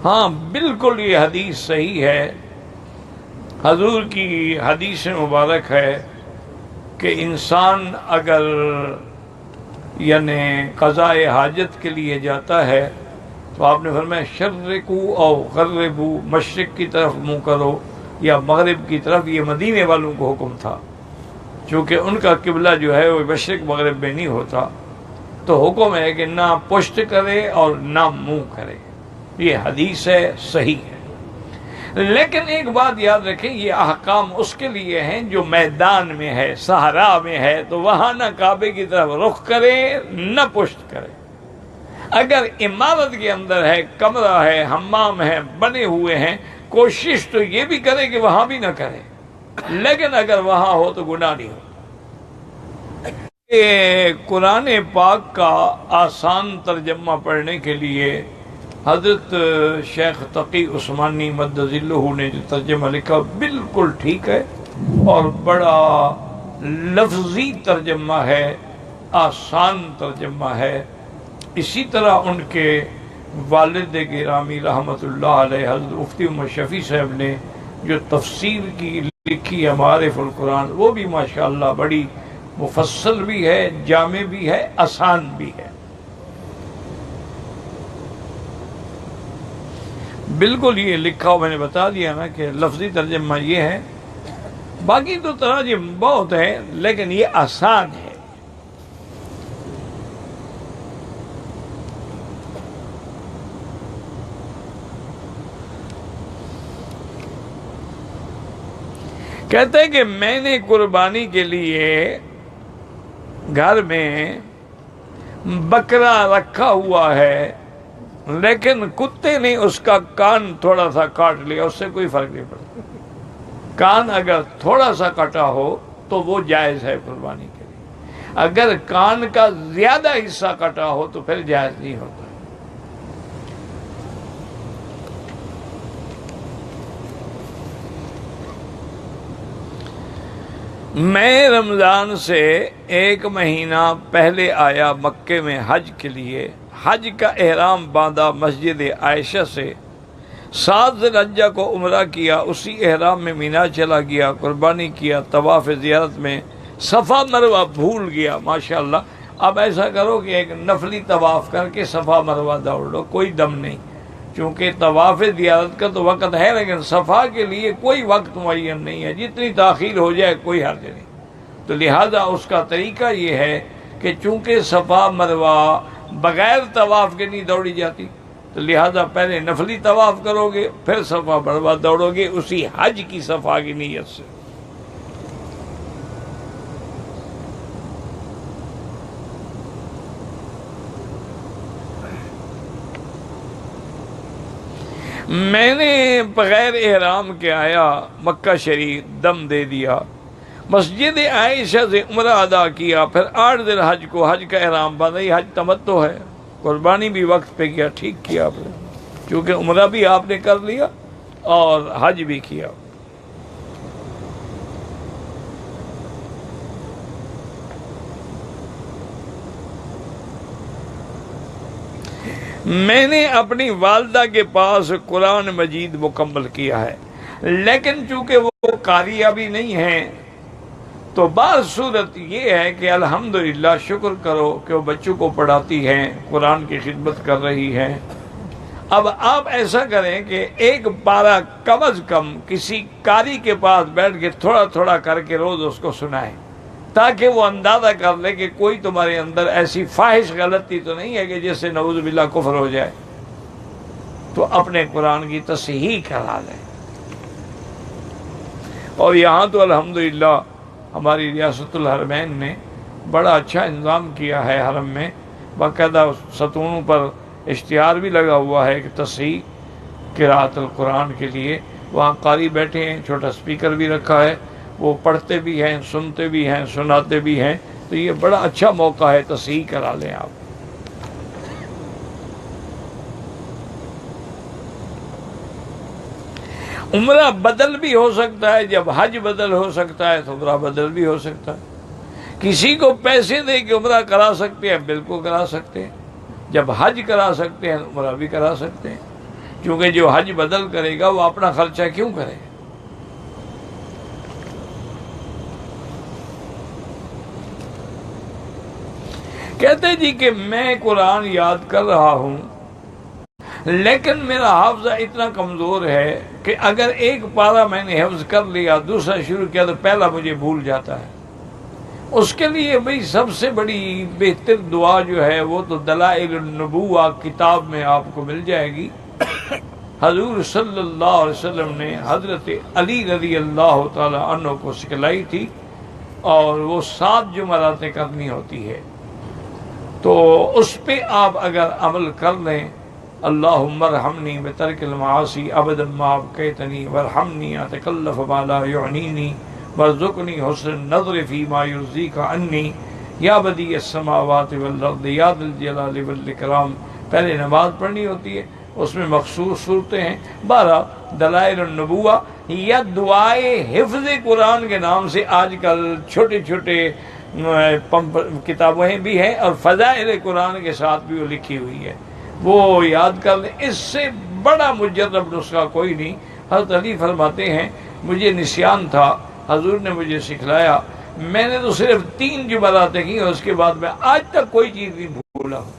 ہاں بالکل یہ حدیث صحیح ہے، حضور کی حدیث مبارک ہے کہ انسان اگر یعنی قضاء حاجت کے لیے جاتا ہے تو آپ نے فرمایا شرقو او غربو، مشرق کی طرف منہ کرو یا مغرب کی طرف۔ یہ مدینے والوں کو حکم تھا، چونکہ ان کا قبلہ جو ہے وہ مشرق مغرب میں نہیں ہوتا، تو حکم ہے کہ نہ پشت کرے اور نہ منہ کرے۔ یہ حدیث ہے، صحیح ہے۔ لیکن ایک بات یاد رکھیں، یہ احکام اس کے لیے ہیں جو میدان میں ہے، صحرا میں ہے، تو وہاں نہ کعبے کی طرف رخ کرے نہ پشت کرے۔ اگر عمارت کے اندر ہے، کمرہ ہے، حمام ہے، بنے ہوئے ہیں، کوشش تو یہ بھی کرے کہ وہاں بھی نہ کرے، لیکن اگر وہاں ہو تو گناہ نہیں ہو۔ قرآن پاک کا آسان ترجمہ پڑھنے کے لیے حضرت شیخ تقی عثمانی مد ظلہ نے جو ترجمہ لکھا بالکل ٹھیک ہے، اور بڑا لفظی ترجمہ ہے، آسان ترجمہ ہے۔ اسی طرح ان کے والد گرامی رحمۃ اللہ علیہ حضرت مفتی محمد شفیع صاحب نے جو تفسیر کی لکھی ہے معارف القرآن، وہ بھی ماشاءاللہ بڑی مفصل بھی ہے، جامع بھی ہے، آسان بھی ہے۔ بالکل یہ لکھا ہو میں نے بتا دیا نا کہ لفظی ترجمہ یہ ہے، باقی تو تراجم بہت ہے لیکن یہ آسان ہے۔ کہتے ہیں کہ میں نے قربانی کے لیے گھر میں بکرا رکھا ہوا ہے، لیکن کتے نے اس کا کان تھوڑا سا کاٹ لیا، اس سے کوئی فرق نہیں پڑتا۔ کان اگر تھوڑا سا کٹا ہو تو وہ جائز ہے قربانی کے لیے، اگر کان کا زیادہ حصہ کٹا ہو تو پھر جائز نہیں ہوتا۔ میں رمضان سے ایک مہینہ پہلے آیا مکے میں حج کے لیے، حج کا احرام باندھا مسجد عائشہ سے، 7 ذی الحجہ کو عمرہ کیا، اسی احرام میں مینا چلا گیا، قربانی کیا، طواف زیارت میں صفا مروہ بھول گیا۔ ماشاءاللہ اب ایسا کرو کہ ایک نفلی طواف کر کے صفا مروہ دوڑ لو، کوئی دم نہیں، چونکہ طواف زیارت کا تو وقت ہے لیکن صفا کے لیے کوئی وقت معین نہیں ہے، جتنی تاخیر ہو جائے کوئی حرج نہیں۔ تو لہذا اس کا طریقہ یہ ہے کہ چونکہ صفا مروہ بغیر طواف کے نہیں دوڑی جاتی، تو لہذا پہلے نفلی طواف کرو گے، پھر صفا مروہ دوڑو گے اسی حج کی صفا کی نیت سے۔ میں نے بغیر احرام کے آیا مکہ شریف، دم دے دیا، مسجد عائشہ سے عمرہ ادا کیا، پھر 8 ذی الحج کو حج کا احرام باندھا۔ یہ حج تمتع ہے، قربانی بھی وقت پہ کیا، ٹھیک کیا آپ نے، کیونکہ عمرہ بھی آپ نے کر لیا اور حج بھی کیا۔ میں نے اپنی والدہ کے پاس قرآن مجید مکمل کیا ہے، لیکن چونکہ وہ قاریہ بھی نہیں ہیں تو بعض صورت یہ ہے کہ الحمدللہ شکر کرو کہ وہ بچوں کو پڑھاتی ہیں، قرآن کی خدمت کر رہی ہیں۔ اب آپ ایسا کریں کہ ایک پارہ کم از کم کسی قاری کے پاس بیٹھ کے تھوڑا تھوڑا کر کے روز اس کو سنائیں، تاکہ وہ اندازہ کر لے کہ کوئی تمہارے اندر ایسی فاحش غلطی تو نہیں ہے کہ جس سے نعوذ باللہ کفر ہو جائے، تو اپنے قرآن کی تصحیح کرا لیں۔ اور یہاں تو الحمدللہ ہماری ریاست الحرمین نے بڑا اچھا انتظام کیا ہے، حرم میں باقاعدہ ستونوں پر اشتہار بھی لگا ہوا ہے کہ تصحیح قراءت القرآن کے لیے وہاں قاری بیٹھے ہیں، چھوٹا سپیکر بھی رکھا ہے، وہ پڑھتے بھی ہیں، سنتے بھی ہیں، سناتے بھی ہیں، تو یہ بڑا اچھا موقع ہے، تصحیح کرا لیں آپ۔ عمرہ بدل بھی ہو سکتا ہے، جب حج بدل ہو سکتا ہے تو عمرہ بدل بھی ہو سکتا ہے۔ کسی کو پیسے دے کے عمرہ کرا سکتے ہیں، بالکل کرا سکتے ہیں، جب حج کرا سکتے ہیں عمرہ بھی کرا سکتے ہیں، کیونکہ جو حج بدل کرے گا وہ اپنا خرچہ کیوں کرے؟ کہتے جی کہ میں قرآن یاد کر رہا ہوں لیکن میرا حافظہ اتنا کمزور ہے کہ اگر ایک پارہ میں نے حفظ کر لیا، دوسرا شروع کیا تو پہلا مجھے بھول جاتا ہے۔ اس کے لیے بھئی سب سے بڑی بہتر دعا جو ہے وہ تو دلائل النبوہ کتاب میں آپ کو مل جائے گی۔ حضور صلی اللہ علیہ وسلم نے حضرت علی رضی اللہ تعالی عنہ کو سکھلائی تھی، اور وہ 7 جمعراتیں کرنی ہوتی ہے، تو اس پہ آپ اگر عمل کر لیں، اللہم ارحمنی بترک المعاصی ابدا ما ابقیتنی وارحمنی اتکلف ما لا یعنینی وارزقنی حسن النظر فیما یرضیک عنی یا بدیع السماوات والارض یا ذا الجلال والاکرام۔ پہلے نماز پڑھنی ہوتی ہے، اس میں مخصوص صورتیں ہیں۔ 12 دلائل النبوہ یا دعائے حفظ قرآن کے نام سے آج کل چھوٹے چھوٹے کتابیں بھی ہیں، اور فضائل قرآن کے ساتھ بھی وہ لکھی ہوئی ہے، وہ یاد کر لیں۔ اس سے بڑا مجرب نسخہ کوئی نہیں۔ حضرت علی فرماتے ہیں مجھے نسیان تھا، حضور نے مجھے سکھلایا، میں نے تو صرف 3 جمعراتیں کی، اور اس کے بعد میں آج تک کوئی چیز نہیں بھولا ہوں۔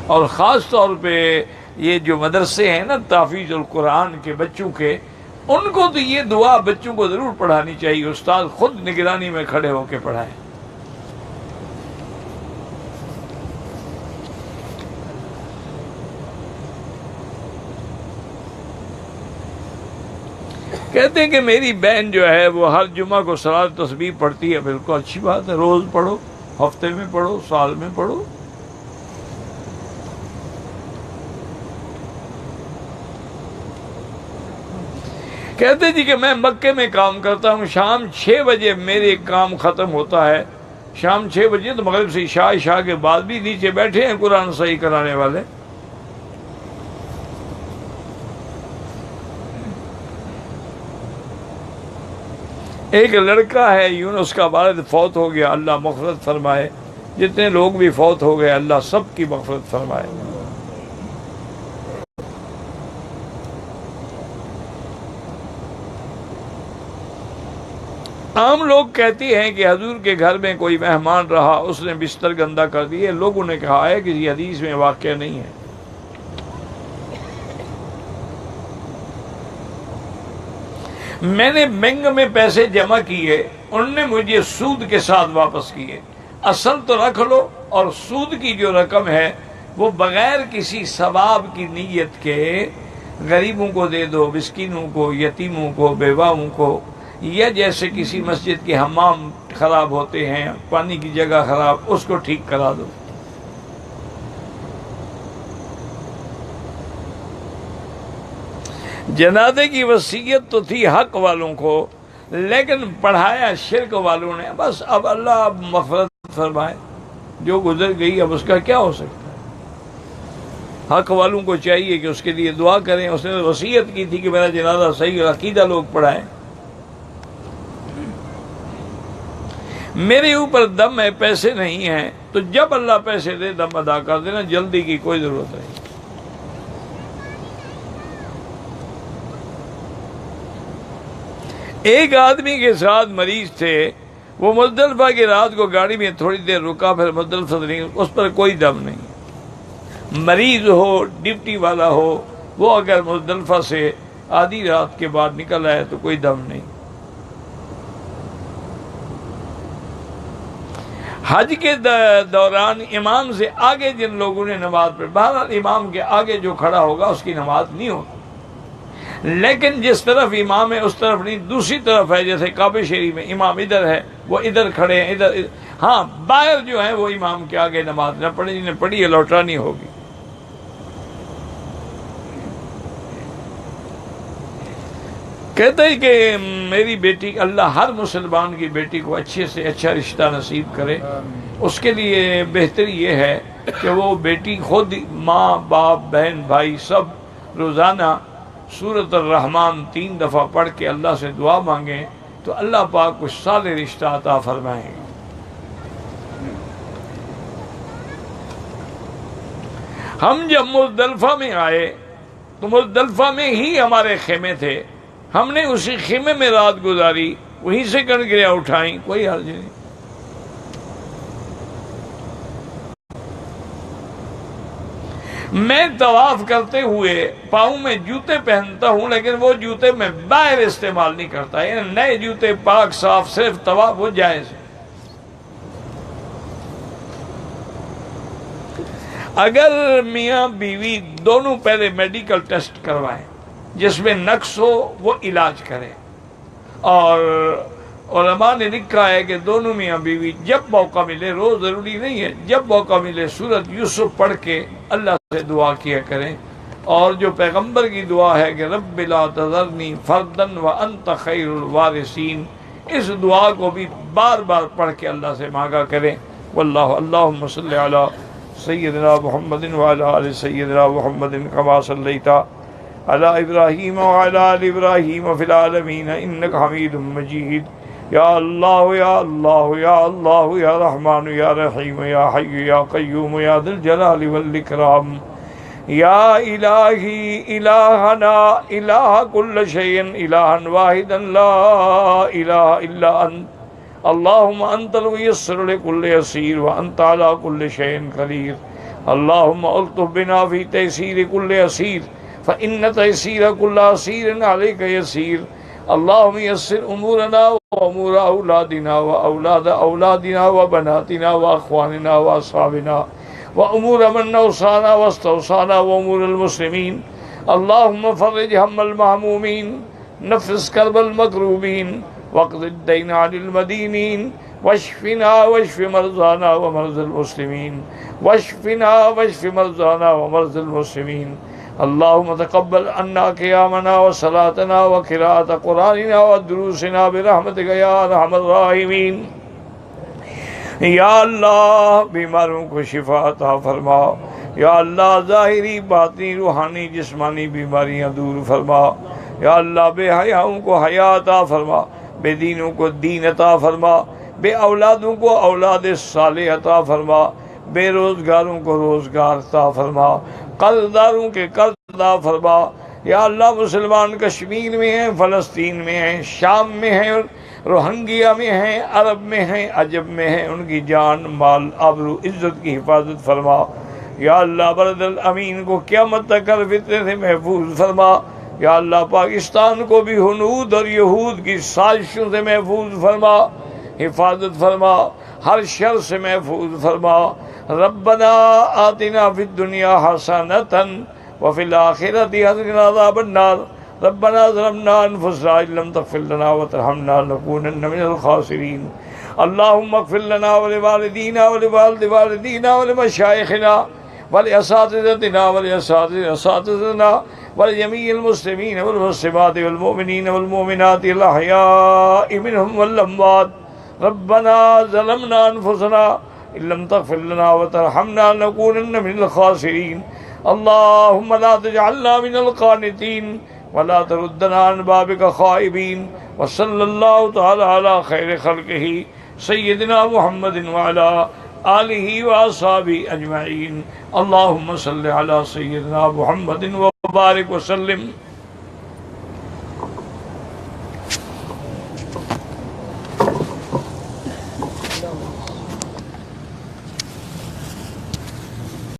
اور خاص طور پہ یہ جو مدرسے ہیں نا تحفیظ القرآن کے بچوں کے، ان کو تو یہ دعا بچوں کو ضرور پڑھانی چاہیے، استاد خود نگرانی میں کھڑے ہو کے پڑھائیں۔ کہتے ہیں کہ میری بہن جو ہے وہ ہر جمعہ کو صلاۃ تسبیح پڑھتی ہے۔ بالکل اچھی بات ہے، روز پڑھو، ہفتے میں پڑھو، سال میں پڑھو۔ کہتے جی کہ میں مکے میں کام کرتا ہوں، شام 6 بجے میرے کام ختم ہوتا ہے، شام 6 بجے، تو مغرب سے عشاء کے بعد بھی نیچے بیٹھے ہیں قرآن صحیح کرانے والے۔ ایک لڑکا ہے یونس کا والد فوت ہو گیا، اللہ مغفرت فرمائے۔ جتنے لوگ بھی فوت ہو گئے اللہ سب کی مغفرت فرمائے۔ عام لوگ کہتے ہیں کہ حضور کے گھر میں کوئی مہمان رہا، اس نے بستر گندا کر دیے۔ لوگوں نے کہا ہے کہ یہ حدیث میں واقعہ نہیں ہے۔ میں نے بینک میں پیسے جمع کیے، انہوں نے مجھے سود کے ساتھ واپس کیے۔ اصل تو رکھ لو، اور سود کی جو رقم ہے وہ بغیر کسی ثواب کی نیت کے غریبوں کو دے دو، مسکینوں کو، یتیموں کو، بیواؤں کو، یا جیسے کسی مسجد کے حمام خراب ہوتے ہیں، پانی کی جگہ خراب، اس کو ٹھیک کرا دو۔ جنازے کی وصیت تو تھی حق والوں کو، لیکن پڑھایا شرک والوں نے۔ بس اب اللہ مغفرت فرمائے، جو گزر گئی اب اس کا کیا ہو سکتا ہے۔ حق والوں کو چاہیے کہ اس کے لیے دعا کریں۔ اس نے وصیت کی تھی کہ میرا جنازہ صحیح اور عقیدہ لوگ پڑھائیں۔ میرے اوپر دم ہے، پیسے نہیں ہیں، تو جب اللہ پیسے دے دم ادا کر دینا، جلدی کی کوئی ضرورت نہیں۔ ایک آدمی کے ساتھ مریض تھے، وہ مزدلفہ کی رات کو گاڑی میں تھوڑی دیر رکا، پھر مزدلفہ سے نہیں، اس پر کوئی دم نہیں۔ مریض ہو، ڈیوٹی والا ہو، وہ اگر مزدلفہ سے آدھی رات کے بعد نکل آئے تو کوئی دم نہیں۔ حج کے دوران امام سے آگے جن لوگوں نے نماز پڑھی، بہرحال امام کے آگے جو کھڑا ہوگا اس کی نماز نہیں ہوگی، لیکن جس طرف امام ہے اس طرف نہیں، دوسری طرف ہے۔ جیسے کعبہ شریف میں امام ادھر ہے، وہ ادھر کھڑے ہیں، ادھر۔ ہاں باہر جو ہے وہ امام کے آگے نماز نہ پڑھی، جنہیں پڑھی ہے لوٹانی ہوگی۔ کہتے ہیں کہ میری بیٹی، اللہ ہر مسلمان کی بیٹی کو اچھے سے اچھا رشتہ نصیب کرے۔ اس کے لیے بہتر یہ ہے کہ وہ بیٹی خود، ماں باپ بہن بھائی سب روزانہ سورۃ الرحمن 3 دفعہ پڑھ کے اللہ سے دعا مانگیں، تو اللہ پاک کچھ صالح رشتہ عطا فرمائیں گے۔ ہم جب مزدلفہ میں آئے تو مزدلفہ میں ہی ہمارے خیمے تھے، ہم نے اسی خیمے میں رات گزاری، وہیں سے کنکریاں اٹھائیں، کوئی حرج نہیں۔ میں طواف کرتے ہوئے پاؤں میں جوتے پہنتا ہوں، لیکن وہ جوتے میں باہر استعمال نہیں کرتا، یعنی نئے جوتے پاک صاف، صرف طواف وہ جائز ہے۔ اگر میاں بیوی دونوں پہلے میڈیکل ٹیسٹ کروائیں، جس میں نقص ہو وہ علاج کرے، اور علماء نے لکھا ہے کہ دونوں میاں بیوی جب موقع ملے، روز ضروری نہیں ہے، جب موقع ملے سورۃ یوسف پڑھ کے اللہ سے دعا کیا کریں، اور جو پیغمبر کی دعا ہے کہ رب لا تذرنی فردا وانت خیر الوارثین، اس دعا کو بھی بار بار پڑھ کے اللہ سے مانگا کریں۔ واللہ اللہم صلی علی سیدنا محمد وعلی آل سیدنا محمد کما صلیت علی ابراہیم وعلی آل ابراہیم فی العالمین انک حمید مجید۔ یا اللہ یا اللہ یا اللہ یا رحمان یا رحیم یا حی یا قیوم یا ذی الجلال والاکرام، یا الہی الہنا الہ کل شیء الہا واحدا لا الہ الا انت، اللہم انت الميسر لكل يسير وانت على كل شيء قدیر، اللہم الطف بنا في تيسير كل يسير فإن تيسير كل عسير عليك يسير، اللہم یسر امورنا وامور اولادنا واولاد اولادنا وبناتنا واخواننا واصحابنا وامور من اوصانا واستوصانا وامور المسلمین، اللہم فرج هم المہمومین، نفس کرب المکروبین، واقض الدین عن المدینین، واشفنا واشف مرضانا ومرضى المسلمین، واشفنا واشف مرضانا ومرضى المسلمین، اللہم تقبل عنا قیامنا وصلاتنا وقراءۃ قرآننا ودروسنا برحمتک یا ارحم الراحمین۔ یا اللہ بیماروں کو شفا عطا فرما، یا اللہ ظاہری باطنی روحانی جسمانی بیماریاں دور فرما، یا اللہ بے حیاؤں کو حیا عطا فرما، بے دینوں کو دین عطا فرما، بے اولادوں کو اولاد صالح عطا فرما، بے روزگاروں کو روزگار عطا فرما، قرض داروں کے قرض عطا فرما۔ یا اللہ مسلمان کشمیر میں ہیں، فلسطین میں ہیں، شام میں ہیں، روہنگیا میں ہیں، عرب میں ہیں، عجب میں ہیں، ان کی جان مال آبرو عزت کی حفاظت فرما۔ یا اللہ بلد الامین کو قیامت تک ہر فتنے سے محفوظ فرما۔ یا اللہ پاکستان کو بھی ہنود اور یہود کی سازشوں سے محفوظ فرما، حفاظت فرما، ہر شر سے محفوظ فرما۔ ربنا آتنا فی الدنیا حسنۃ وفی الآخرۃ حسنۃ وقنا عذاب النار، ربنا ظلمنا انفسنا ان لم تغفر لنا وترحمنا لنكونن من الخاسرین، اللهم اغفر لنا ولوالدينا ولوالد والدينا ولمشايخنا ولأساتذتنا ولأساتذتنا ولجميع المسلمين والمسلمات والمؤمنين والمؤمنات الأحياء منهم والأموات، ربنا ظلمنا أنفسنا إن لم تغفر لنا وترحمنا لنكونن من الخاسرين، اللهم لا تجعلنا من القانتين ولا تردنا عن بابك خائبين، وصلى الله تعالى على خير خلقه سيدنا محمد وعلى آلہ وأصحابہ اجمعین، اللہم صل علی سیدنا محمد وبارک وسلم۔